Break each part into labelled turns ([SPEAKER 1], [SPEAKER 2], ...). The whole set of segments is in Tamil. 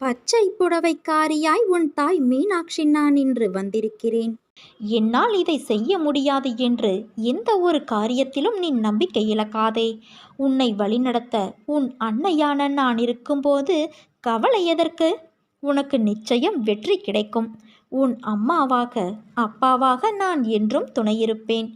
[SPEAKER 1] பச்சை புடவைக்காரியாய் உன் தாய் மீனாட்சி நான் இன்று வந்திருக்கிறேன்.
[SPEAKER 2] என்னால் இதை செய்ய முடியாது என்று எந்த ஒரு காரியத்திலும் நீ நம்பிக்கை இழக்காதே. உன்னை வழிநடத்த உன் அன்னையான நான் இருக்கும்போது கவலை எதற்கு? உனக்கு நிச்சயம் வெற்றி கிடைக்கும். உன் அம்மாவாக அப்பாவாக நான் என்றும் துணையிருப்பேன்.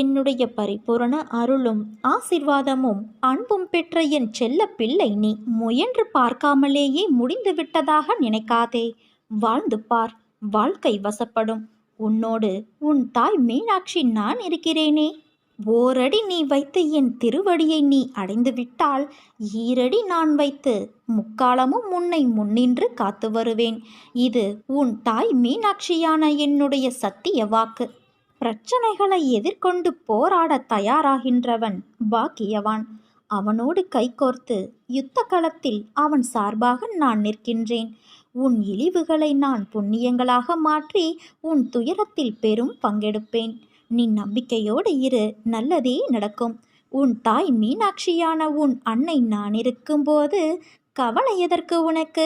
[SPEAKER 2] என்னுடைய பரிபூரண அருளும் ஆசிர்வாதமும் அன்பும் பெற்ற என் செல்ல பிள்ளை நீ. முயன்று பார்க்காமலேயே முடிந்து விட்டதாக நினைக்காதே. வாழ்ந்து பார், வாழ்க்கை வசப்படும். உன்னோடு உன் தாய் மீனாட்சி நான் இருக்கிறேனே. ஓரடி நீ வைத்து என் திருவடியை நீ அடைந்து விட்டால் ஈரடி நான் வைத்து முக்காலமும் உன்னை முன்னின்று காத்து வருவேன். இது உன் தாய் மீனாட்சியான என்னுடைய சத்திய வாக்கு. பிரச்சனைகளை எதிர்கொண்டு போராட தயாராகின்றவன் பாக்கியவான். அவனோடு கைகோர்த்து யுத்த களத்தில் அவன் சார்பாக நான் நிற்கின்றேன். உன் இழிவுகளை நான் புண்ணியங்களாக மாற்றி உன் துயரத்தில் பெரும் பங்கெடுப்பேன். நீ நம்பிக்கையோடு இரு, நல்லதே நடக்கும். உன் தாய் மீனாட்சியான உன் அன்னை நான் இருக்கும்போது கவலை எதற்கு உனக்கு?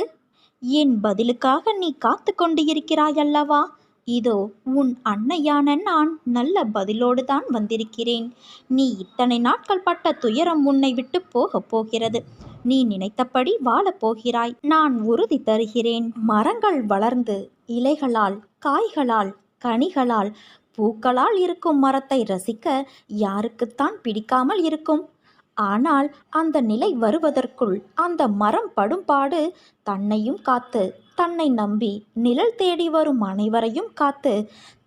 [SPEAKER 2] என் பதிலுக்காக நீ காத்து கொண்டு இருக்கிறாயல்லவா? இதோ உன் அன்னையான நான் நல்ல பதிலோடு தான் வந்திருக்கிறேன். நீ இத்தனை நாட்கள் பட்ட துயரம் உன்னை விட்டு போகப் போகிறது. நீ நினைத்தபடி வாழப் போகிறாய். நான் உறுதி தருகிறேன். மரங்கள் வளர்ந்து இலைகளால், காய்களால், கனிகளால், பூக்களால் இருக்கும் மரத்தை ரசிக்க யாருக்குத்தான் பிடிக்காமல் இருக்கும்? ஆனால் அந்த நிலை வருவதற்குள் அந்த மரம் படும்பாடு தன்னையும் காத்து, தன்னை நம்பி நிழல் தேடி வரும் அனைவரையும் காத்து,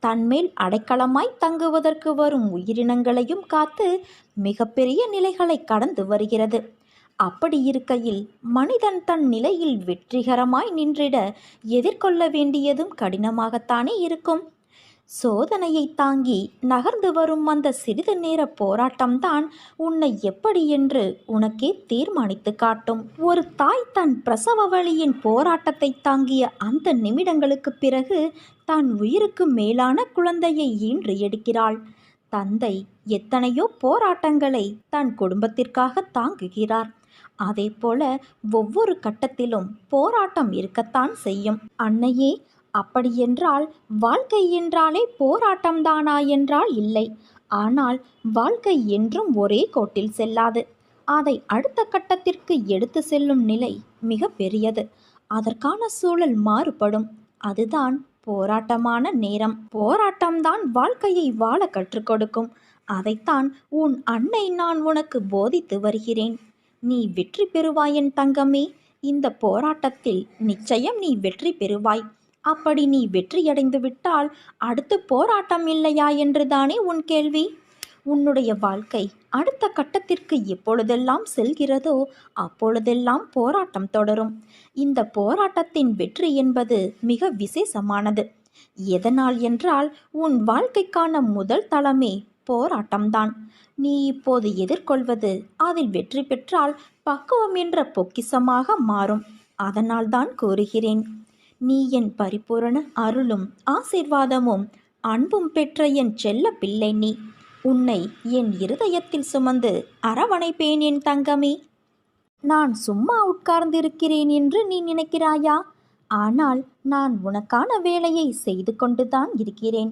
[SPEAKER 2] தன்மேல் அடைக்கலமாய் தங்குவதற்கு வரும் உயிரினங்களையும் காத்து மிகப்பெரிய நிலைகளை கடந்து வருகிறது. அப்படி இருக்கையில் மனிதன் தன் நிலையில் வெற்றிகரமாய் நின்றிட எதிர்கொள்ள வேண்டியதும் கடினமாகத்தானே இருக்கும். சோதனையை தாங்கி நகர்ந்து வரும் அந்த சிறிது நேர போராட்டம்தான் உன்னை எப்படி என்று உனக்கே தீர்மானித்து காட்டும். ஒரு தாய் தன் பிரசவ வலியின் போராட்டத்தை தாங்கிய அந்த நிமிடங்களுக்கு பிறகு தான் உயிருக்கு மேலான குழந்தையை ஈன்று எடுக்கிறாள். தந்தை எத்தனையோ போராட்டங்களை தன் குடும்பத்திற்காக தாங்குகிறார். அதே போல ஒவ்வொரு கட்டத்திலும் போராட்டம் இருக்கத்தான் செய்யும். அன்னையே, அப்படியென்றால் வாழ்க்கை என்றாலே போராட்டம்தானா என்றால் இல்லை. ஆனால் வாழ்க்கை என்றும் ஒரே கோட்டில் செல்லாது. அதை அடுத்த கட்டத்திற்கு எடுத்து செல்லும் நிலை மிக பெரியது. அதற்கான சூழல் மாறுபடும். அதுதான் போராட்டமான நேரம். போராட்டம்தான் வாழ்க்கையை வாழ கற்றுக் கொடுக்கும். அதைத்தான் உன் அன்னை நான் உனக்கு போதித்து வருகிறேன். நீ வெற்றி பெறுவாய் என் தங்கமே. இந்த போராட்டத்தில் நிச்சயம் நீ வெற்றி பெறுவாய். அப்படி நீ வெற்றியடைந்து விட்டால் அடுத்து போராட்டம் இல்லையா என்றுதானே உன் கேள்வி. உன்னுடைய வாழ்க்கை அடுத்த கட்டத்திற்கு எப்பொழுதெல்லாம் செல்கிறதோ அப்பொழுதெல்லாம் போராட்டம் தொடரும். இந்த போராட்டத்தின் வெற்றி என்பது மிக விசேஷமானது. எதனால் என்றால் உன் வாழ்க்கைக்கான முதல் தளமே போராட்டம்தான். நீ இப்போது எதிர்கொள்வது அதில் வெற்றி பெற்றால் பக்குவம் என்ற பொக்கிஷமாக மாறும். அதனால்தான் கூறுகிறேன், நீ என் பரிபூரண அருளும் ஆசீர்வாதமும் அன்பும் பெற்ற என் செல்ல பிள்ளை நீ. உன்னை என் இருதயத்தில் சுமந்து அரவணைப்பேன் என் தங்கமே. நான் சும்மா உட்கார்ந்திருக்கிறேன் என்று நீ நினைக்கிறாயா? ஆனால் நான் உனக்கான வேலையை செய்து கொண்டுதான் இருக்கிறேன்.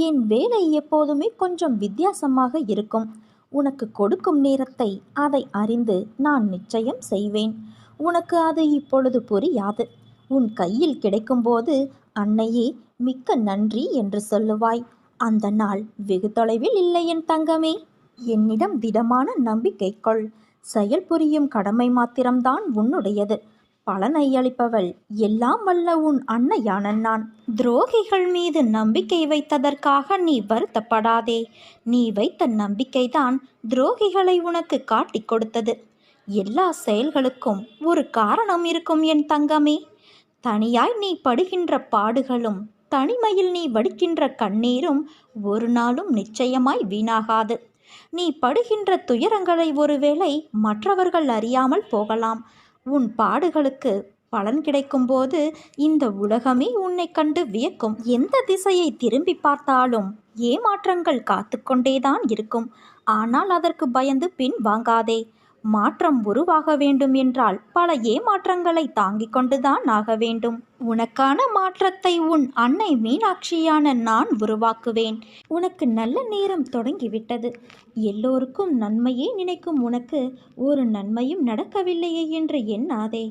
[SPEAKER 2] என் வேலை எப்போதுமே கொஞ்சம் வித்தியாசமாக இருக்கும். உனக்கு கொடுக்கும் நேரத்தை அதை அறிந்து நான் நிச்சயம் செய்வேன். உனக்கு அது இப்பொழுது புரியாது. உன் கையில் கிடைக்கும்போது அன்னையே மிக்க நன்றி என்று சொல்லுவாய். அந்த நாள் வெகு தொலைவில் இல்லை என் தங்கமே. என்னிடம் திடமான நம்பிக்கை கொள். செயல் புரியும் கடமை மாத்திரம்தான் உன்னுடையது. பலனை அளிப்பவள் எல்லாம் வல்ல உன் அன்னையான நான். துரோகிகள் மீது நம்பிக்கை வைத்ததற்காக நீ வருத்தப்படாதே. நீ வைத்த நம்பிக்கைதான் துரோகிகளை உனக்கு காட்டிக் கொடுத்தது. எல்லா செயல்களுக்கும் ஒரு காரணம் இருக்கும் என் தங்கமே. தனியாய் நீ படுகின்ற பாடுகளும் தனிமையில் நீ வடிக்கின்ற கண்ணீரும் ஒரு நாளும் நிச்சயமாய் வீணாகாது. நீ படுகின்ற துயரங்களை ஒருவேளை மற்றவர்கள் அறியாமல் போகலாம். உன் பாடுகளுக்கு பலன் கிடைக்கும்போது இந்த உலகமே உன்னை கண்டு வியக்கும். எந்த திசையை திரும்பி பார்த்தாலும் ஏமாற்றங்கள் காத்து கொண்டேதான் இருக்கும். ஆனால் அதற்கு பயந்து பின் வாங்காதே. மாற்றம் உருவாக வேண்டும் என்றால் பல ஏமாற்றங்களை தாங்கிக் கொண்டுதான் ஆக வேண்டும். உனக்கான மாற்றத்தை உன் அன்னை மீனாட்சியான நான் உருவாக்குவேன். உனக்கு நல்ல நேரம் தொடங்கிவிட்டது. எல்லோருக்கும் நன்மையே நினைக்கும் உனக்கு ஒரு நன்மையும் நடக்கவில்லையே என்று எண்ணாதே.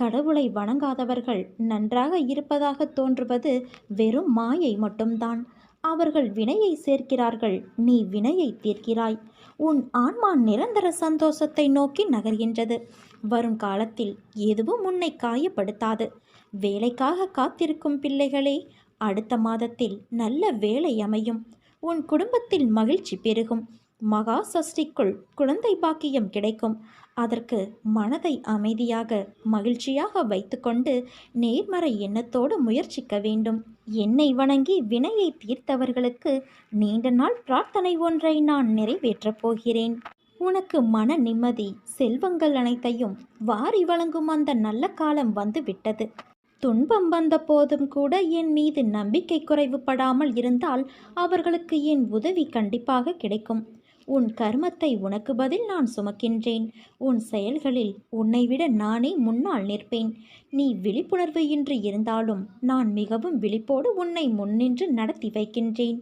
[SPEAKER 2] கடவுளை வணங்காதவர்கள் நன்றாக இருப்பதாக தோன்றுவது வெறும் மாயை மட்டும்தான். அவர்கள் வினையை சேர்க்கிறார்கள், நீ வினையை தீர்க்கிறாய். உன் ஆன்மா நிரந்தர சந்தோஷத்தை நோக்கி நகர்கின்றது. வரும் காலத்தில் எதுவும் உன்னை காயப்படுத்தாது. வேலைக்காக காத்திருக்கும் பிள்ளைகளே, அடுத்த மாதத்தில் நல்ல வேலை அமையும். உன் குடும்பத்தில் மகிழ்ச்சி பெருகும். மகா சஷ்டிக்குள் குழந்தை பாக்கியம் கிடைக்கும். அதற்கு மனதை அமைதியாக மகிழ்ச்சியாக வைத்துக்கொண்டு நேர்மறை எண்ணத்தோடு முயற்சிக்க வேண்டும். என்னை வணங்கி வினையை தீர்த்தவர்களுக்கு நீண்ட நாள் பிரார்த்தனை ஒன்றை நான் நிறைவேற்றப் போகிறேன். உனக்கு மன நிம்மதி, செல்வங்கள் அனைத்தையும் வாரி வழங்கும் அந்த நல்ல காலம் வந்து விட்டது. துன்பம் வந்த போதும் கூட என் மீது நம்பிக்கை குறைவுபடாமல் இருந்தால் அவர்களுக்கு என் உதவி கண்டிப்பாக கிடைக்கும். உன் கர்மத்தை உனக்கு பதில் நான் சுமக்கின்றேன். உன் செயல்களில் உன்னை விட நானே முன்னால் நிற்பேன். நீ விழிப்புணர்வு இன்றி இருந்தாலும் நான் மிகவும் விழிப்போடு உன்னை முன்னின்று நடத்தி வைக்கின்றேன்.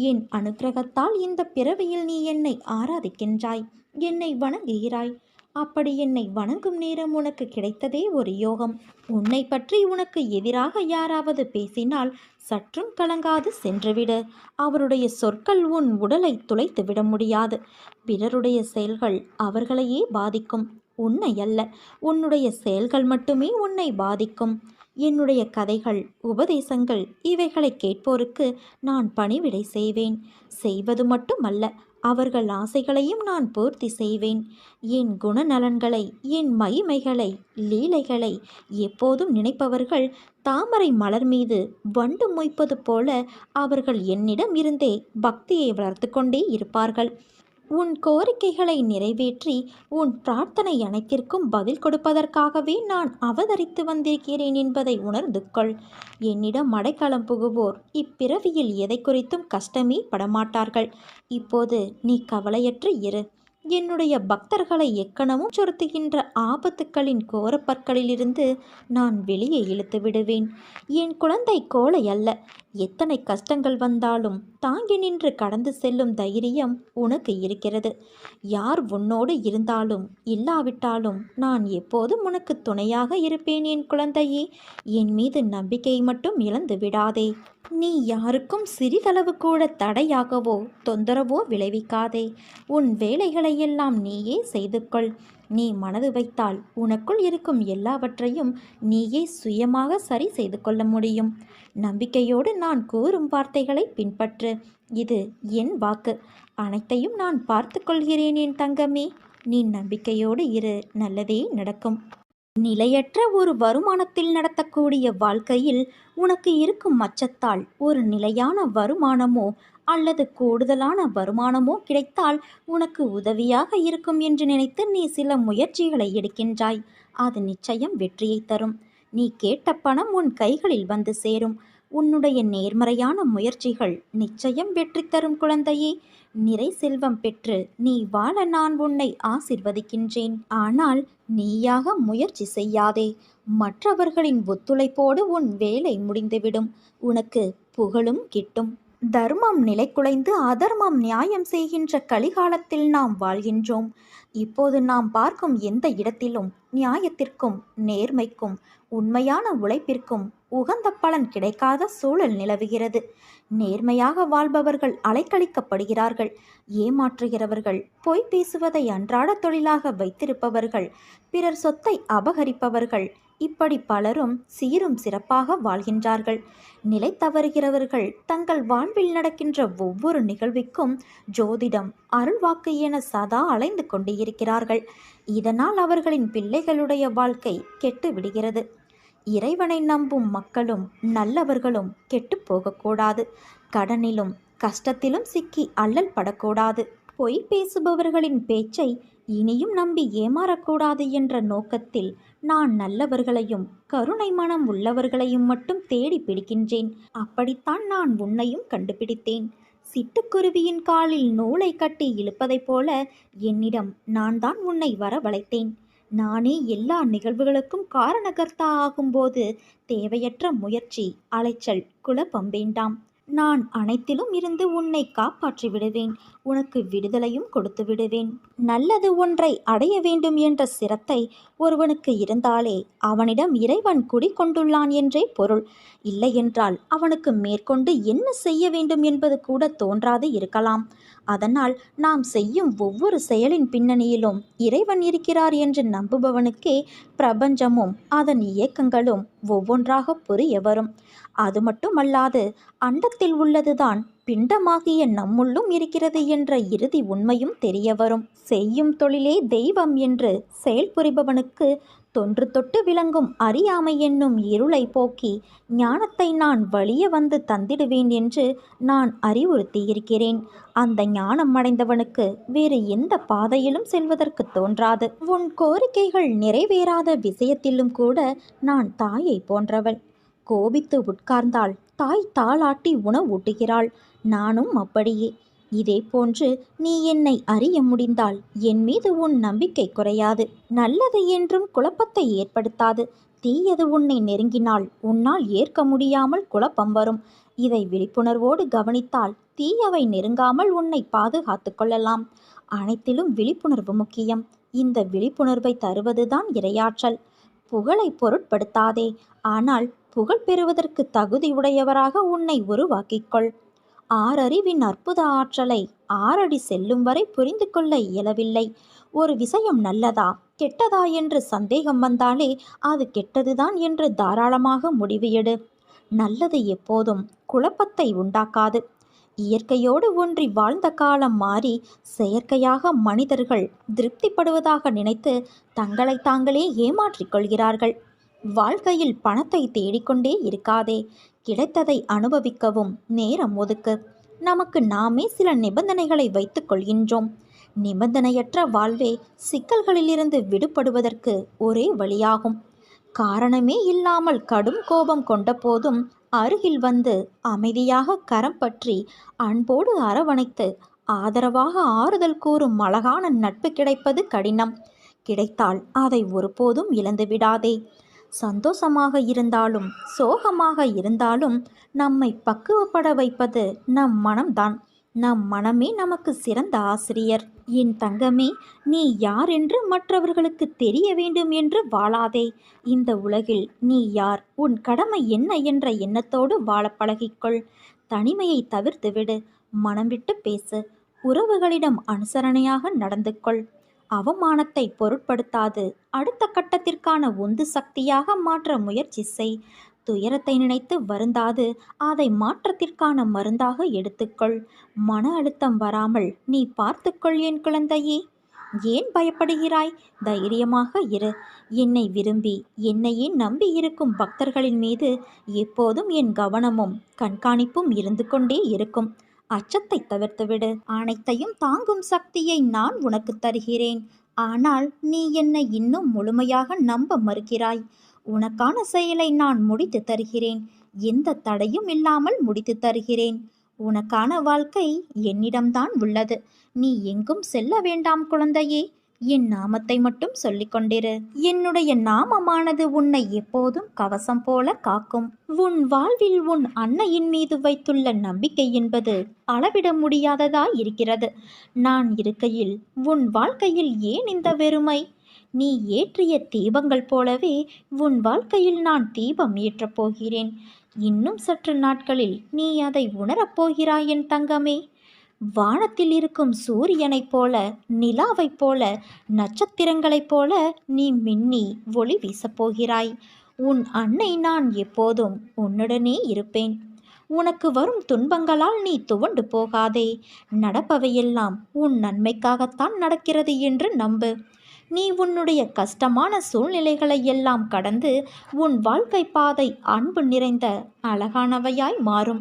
[SPEAKER 2] என் அனுக்கிரகத்தால் இந்த பிறவியில் நீ என்னை ஆராதிக்கின்றாய், என்னை வணங்குகிறாய். அப்படி என்னை வணங்கும் நேரம் உனக்கு கிடைத்ததே ஒரு யோகம். உன்னை பற்றி உனக்கு எதிராக யாராவது பேசினால் சற்றும் கலங்காது சென்றுவிடு. அவருடைய சொற்கள் உன் உடலை துளைத்து விட முடியாது. பிறருடைய செயல்கள் அவர்களையே பாதிக்கும், உன்னை அல்ல. உன்னுடைய செயல்கள் மட்டுமே உன்னை பாதிக்கும். என்னுடைய கதைகள், உபதேசங்கள் இவைகளை கேட்போருக்கு நான் பணிவிடை செய்வேன். செய்வது மட்டுமல்ல, அவர்கள் ஆசைகளையும் நான் பூர்த்தி செய்வேன். என் குணநலன்களை, என் மகிமைகளை, லீலைகளை எப்போதும் நினைப்பவர்கள் தாமரை மலர் மீது வண்டு மொய்ப்பது போல அவர்கள் என்னிடம் இருந்தே பக்தியை வளர்த்து கொண்டே இருப்பார்கள். உன் கோரிக்கைகளை நிறைவேற்றி உன் பிரார்த்தனை அனைத்திற்கும் பதில் கொடுப்பதற்காகவே நான் அவதரித்து வந்திருக்கிறேன் என்பதை உணர்ந்து கொள். என்னிடம் அடைக்கலம் புகுவோர் இப்பிறவியில் எதை குறித்தும் கஷ்டமே படமாட்டார்கள். இப்போது நீ கவலையற்று இரு. என்னுடைய பக்தர்களை எக்கணமும் சொருத்துகின்ற ஆபத்துக்களின் கோரப்பற்களிலிருந்து நான் வெளியே இழுத்து விடுவேன். என் குழந்தை கோழை அல்ல. எத்தனை கஷ்டங்கள் வந்தாலும் தாங்கி நின்று கடந்து செல்லும் தைரியம் உனக்கு இருக்கிறது. யார் உன்னோடு இருந்தாலும் இல்லாவிட்டாலும் நான் எப்போதும் உனக்கு துணையாக இருப்பேன் என் குழந்தையே. என் மீது நம்பிக்கை மட்டும் இழந்து விடாதே. நீ யாருக்கும் சிறிதளவு கூட தடையாகவோ தொந்தரவோ விளைவிக்காதே. உன் வேலைகளையெல்லாம் நீயே செய்து கொள். நீ மனது வைத்தால் உனக்குள் இருக்கும் எல்லாவற்றையும் நீயே சுயமாக சரி செய்து கொள்ள முடியும். நம்பிக்கையோடு நான் கூறும் வார்த்தைகளை பின்பற்று. இது என் வாக்கு. அனைத்தையும் நான் பார்த்து கொள்கிறேன் என் தங்கமே. நீ நம்பிக்கையோடு இரு, நல்லதே நடக்கும். நிலையற்ற ஒரு வருமானத்தில் நடத்தக்கூடிய வாழ்க்கையில் உனக்கு இருக்கும் அச்சத்தால் ஒரு நிலையான வருமானமோ அல்லது கூடுதலான வருமானமோ கிடைத்தால் உனக்கு உதவியாக இருக்கும் என்று நினைத்து நீ சில முயற்சிகளை எடுக்கின்றாய். அது நிச்சயம் வெற்றியை தரும். நீ கேட்ட பணம் உன் கைகளில் வந்து சேரும். உன்னுடைய நேர்மறையான முயற்சிகள் நிச்சயம் வெற்றி தரும் குழந்தையே. நிறை செல்வம் பெற்று நீ வாழ நான் உன்னை ஆசிர்வதிக்கின்றேன். ஆனால் நீயாக முயற்சி செய்யாதே. மற்றவர்களின் ஒத்துழைப்போடு உன் வேலை முடிந்துவிடும். உனக்கு புகழும் கிட்டும். தர்மம் நிலைகுலைந்து அதர்மம் நியாயம் செய்கின்ற கலிகாலத்தில் நாம் வாழ்கின்றோம். இப்போது நாம் பார்க்கும் எந்த இடத்திலும் நியாயத்திற்கும் நேர்மைக்கும் உண்மையான உழைப்பிற்கும் உகந்த பலன் கிடைக்காத சூழல் நிலவுகிறது. நேர்மையாக வாழ்பவர்கள் அலைக்கழிக்கப்படுகிறார்கள். ஏமாற்றுகிறவர்கள், பொய் பேசுவதை அன்றாட தொழிலாக வைத்திருப்பவர்கள், பிறர் சொத்தை அபகரிப்பவர்கள், இப்படி பலரும் சீரும் சிறப்பாக வாழ்கின்றார்கள். நிலை தவறுகிறவர்கள் தங்கள் வாழ்வில் நடக்கின்ற ஒவ்வொரு நிகழ்விற்கும் ஜோதிடம், அருள்வாக்கு என சதா அலைந்து கொண்டு இருக்கிறார்கள். இதனால் அவர்களின் பிள்ளைகளுடைய வாழ்க்கை கெட்டு விடுகிறது. இறைவனை நம்பும் மக்களும் நல்லவர்களும் கெட்டு போகக்கூடாது. கடனிலும் கஷ்டத்திலும் சிக்கி அல்லல் படக்கூடாது. பொய் பேசுபவர்களின் பேச்சை இனியும் நம்பி ஏமாறக்கூடாது என்ற நோக்கத்தில் நான் நல்லவர்களையும் கருணை மனம் உள்ளவர்களையும் மட்டும் தேடி பிடிக்கின்றேன். அப்படித்தான் நான் உன்னையும் கண்டுபிடித்தேன். சிட்டுக்குருவியின் காலில் நூலை கட்டி இழுப்பதைப் போல என்னிடம் நான் தான் உன்னை வரவழைத்தேன். நானே எல்லா நிகழ்வுகளுக்கும் காரணகர்த்தா ஆகும்போது தேவையற்ற முயற்சி, அலைச்சல், குழப்பம் வேண்டாம். நான் அனைத்திலும் இருந்து உன்னை காப்பாற்றி விடுவேன். உனக்கு விடுதலையும் கொடுத்து விடுவேன். நல்லது ஒன்றை அடைய வேண்டும் என்ற சிரத்தை ஒருவனுக்கு இருந்தாலே அவனிடம் இறைவன் குடிகொண்டுள்ளான் என்றே பொருள். இல்லையென்றால் அவனுக்கு மேற்கொண்டு என்ன செய்ய வேண்டும் என்பது கூட தோன்றாது இருக்கலாம். அதனால் நாம் செய்யும் ஒவ்வொரு செயலின் பின்னணியிலும் இறைவன் இருக்கிறார் என்று நம்புபவனுக்கே பிரபஞ்சமும் அதன் இயக்கங்களும் ஒவ்வொன்றாக புரிய வரும். அது மட்டுமல்லாது அண்டத்தில் உள்ளதுதான் பிண்டமாகிய நம்முள்ளும் இருக்கிறது என்ற இறுதி உண்மையும் தெரிய வரும். செய்யும் தொழிலே தெய்வம் என்று செயல்புரிபவனுக்கு தொன்று தொட்டு விளங்கும் அறியாமை என்னும் இருளை போக்கி ஞானத்தை நான் வலிய வந்து தந்திடுவேன் என்று நான் அறிவுறுத்தியிருக்கிறேன். அந்த ஞானம் அடைந்தவனுக்கு வேறு எந்த பாதையிலும் செல்வதற்கு தோன்றாது. உன் கோரிக்கைகள் நிறைவேறாத விஷயத்திலும் கூட நான் தாயை போன்றவள். கோபித்து உட்கார்ந்தால் தாய் தாளாட்டி உணவூட்டுகிறாள். நானும் அப்படியே. இதே போன்று நீ என்னை அறிய முடிந்தால் என் மீது உன் நம்பிக்கை குறையாது. நல்லது என்றும் குழப்பத்தை ஏற்படுத்தாது. தீயது உன்னை நெருங்கினால் உன்னால் ஏற்க முடியாமல் குழப்பம் வரும். இதை விழிப்புணர்வோடு கவனித்தால் தீயவை நெருங்காமல் உன்னை பாதுகாத்து கொள்ளலாம். அனைத்திலும் விழிப்புணர்வு முக்கியம். இந்த விழிப்புணர்வை தருவதுதான் இரையாற்றல். புகழை பொருட்படுத்தாதே. ஆனால் புகழ் பெறுவதற்கு தகுதியுடையவராக உன்னை உருவாக்கிக்கொள். ஆறறிவின் அற்புத ஆற்றலை 6 அடி செல்லும் வரை புரிந்து கொள்ள இயலவில்லை. ஒரு விஷயம் நல்லதா கெட்டதா என்று சந்தேகம் வந்தாலே அது கெட்டதுதான் என்று தாராளமாக முடிவு எடு. நல்லது எப்போதும் குழப்பத்தை உண்டாக்காது. இயற்கையோடு ஒன்றி வாழ்ந்த காலம் மாறி செயற்கையாக மனிதர்கள் திருப்திப்படுவதாக நினைத்து தங்களை தாங்களே ஏமாற்றிக் கொள்கிறார்கள். வாழ்க்கையில் பணத்தை தேடிக்கொண்டே இருக்காதே. கிடைத்ததை அனுபவிக்கவும் நேரம் ஒதுக்கு. நமக்கு நாமே சில நிபந்தனைகளை வைத்துக் கொள்கின்றோம். நிபந்தனையற்ற வாழ்வே சிக்கல்களிலிருந்து விடுபடுவதற்கு ஒரே வழியாகும். காரணமே இல்லாமல் கடும் கோபம் கொண்ட போதும் அருகில் வந்து அமைதியாக கரம் பற்றி அன்போடு அரவணைத்து ஆதரவாக ஆறுதல் கூறும் அழகான நட்பு கிடைப்பது கடினம். கிடைத்தால் அதை ஒருபோதும் இழந்து விடாதே. சந்தோஷமாக இருந்தாலும் சோகமாக இருந்தாலும் நம்மை பக்குவப்பட வைப்பது நம் மனம்தான். நம் மனமே நமக்கு சிறந்த ஆசிரியர். என் தங்கமே, நீ யார் என்று மற்றவர்களுக்கு தெரிய வேண்டும் என்று வாழாதே. இந்த உலகில் நீ யார், உன் கடமை என்ன என்ற எண்ணத்தோடு வாழ பழகிக்கொள். தனிமையை தவிர்த்துவிடு. மனம் விட்டு பேசு. உறவுகளிடம் அனுசரணையாக நடந்து கொள். அவமானத்தை பொருட்படுத்தாது அடுத்த கட்டத்திற்கான உந்து சக்தியாக மாற்ற முயற்சி செய். துயரத்தை நினைத்து வருந்தாது அதை மாற்றத்திற்கான மருந்தாக எடுத்துக்கொள். மன அழுத்தம் வராமல் நீ பார்த்துக்கொள் என் குழந்தையே. ஏன் பயப்படுகிறாய்? தைரியமாக இரு. என்னை விரும்பி என்னையே நம்பி இருக்கும் பக்தர்களின் மீது எப்போதும் என் கவனமும் கண்காணிப்பும் இருந்து கொண்டே இருக்கும். அச்சத்தை தவிர்த்துவிடு. அனைத்தையும் தாங்கும் சக்தியை நான் உனக்கு தருகிறேன். ஆனால் நீ என்னை இன்னும் முழுமையாக நம்ப மறுக்கிறாய். உனக்கான செயலை நான் முடித்து தருகிறேன். எந்த தடையும் இல்லாமல் முடித்து தருகிறேன். உனக்கான வாழ்க்கை என்னிடம்தான் உள்ளது. நீ எங்கும் செல்ல வேண்டாம் குழந்தையே. என் நாமத்தை மட்டும் சொல்லிக் கொண்டிரு. என்னுடைய நாமமானது உன்னை எப்போதும் கவசம் போல காக்கும். உன் வாழ்வில் உன் அன்னையின் மீது வைத்துள்ள நம்பிக்கை என்பது அளவிட முடியாததாய் இருக்கிறது. நான் இருக்கையில் உன் வாழ்க்கையில் ஏன் இந்த வெறுமை? நீ ஏற்றிய தீபங்கள் போலவே உன் வாழ்க்கையில் நான் தீபம் ஏற்றப் போகிறேன். இன்னும் சற்று நாட்களில் நீ அதை உணரப்போகிறாய் என் தங்கமே. வானத்தில் இருக்கும் சூரியனைப் போல, நிலாவைப் போல, நட்சத்திரங்களைப் போல நீ மின்னி ஒளி வீசப்போகிறாய். உன் அன்னை நான் எப்போதும் உன்னுடனே இருப்பேன். உனக்கு வரும் துன்பங்களால் நீ துவண்டு போகாதே. நடப்பவையெல்லாம் உன் நன்மைக்காகத்தான் நடக்கிறது என்று நம்பு. நீ உன்னுடைய கஷ்டமான சூழ்நிலைகளை எல்லாம் கடந்து உன் வாழ்க்கை பாதை அன்பு நிறைந்த அழகானவையாய் மாறும்.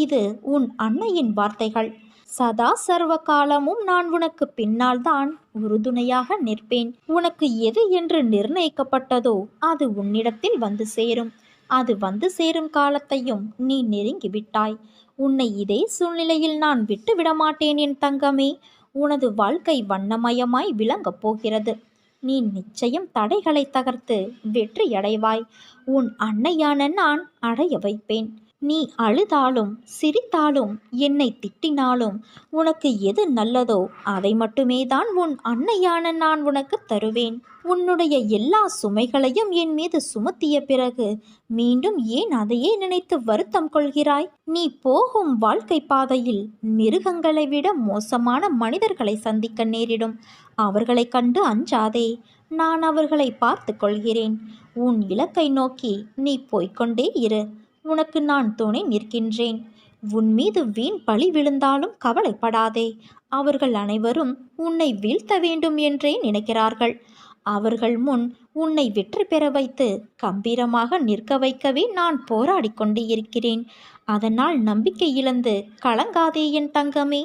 [SPEAKER 2] இது உன் அன்னையின் வார்த்தைகள். சதா சர்வ காலமும் நான் உனக்கு பின்னால் தான் உறுதுணையாக நிற்பேன். உனக்கு எது என்று நிர்ணயிக்கப்பட்டதோ அது உன்னிடத்தில் வந்து சேரும். அது வந்து சேரும் காலத்தையும் நீ நெருங்கிவிட்டாய். உன்னை இதே சூழ்நிலையில் நான் விட்டு விடமாட்டேன் என் தங்கமே. உனது வாழ்க்கை வண்ணமயமாய் விளங்கப் போகிறது. நீ நிச்சயம் தடைகளை தகர்த்து வெற்றியடைவாய். உன் அன்னையான நான் அடைய வைப்பேன். நீ அழுதாலும் சிரித்தாலும் என்னை திட்டினாலும் உனக்கு எது நல்லதோ அதை மட்டுமே தான் உன் அன்னையான நான் உனக்கு தருவேன். உன்னுடைய எல்லா சுமைகளையும் என் மீது சுமத்திய பிறகு மீண்டும் ஏன் அதையே நினைத்து வருத்தம் கொள்கிறாய்? நீ போகும் வாழ்க்கை பாதையில் மிருகங்களை விட மோசமான மனிதர்களை சந்திக்க நேரிடும். அவர்களை கண்டு அஞ்சாதே. நான் அவர்களை பார்த்து கொள்கிறேன். உன் இலக்கை நோக்கி நீ போய்கொண்டே இரு. உனக்கு நான் துணை நிற்கின்றேன். உன் மீது வீண் பழி விழுந்தாலும் கவலைப்படாதே. அவர்கள் அனைவரும் உன்னை வீழ்த்த வேண்டும் என்றே நினைக்கிறார்கள். அவர்கள் முன் உன்னை வெற்றி பெற வைத்து கம்பீரமாக நிற்க வைக்கவே நான் போராடி கொண்டு இருக்கிறேன். அதனால் நம்பிக்கை இழந்து கலங்காதே என் தங்கமே.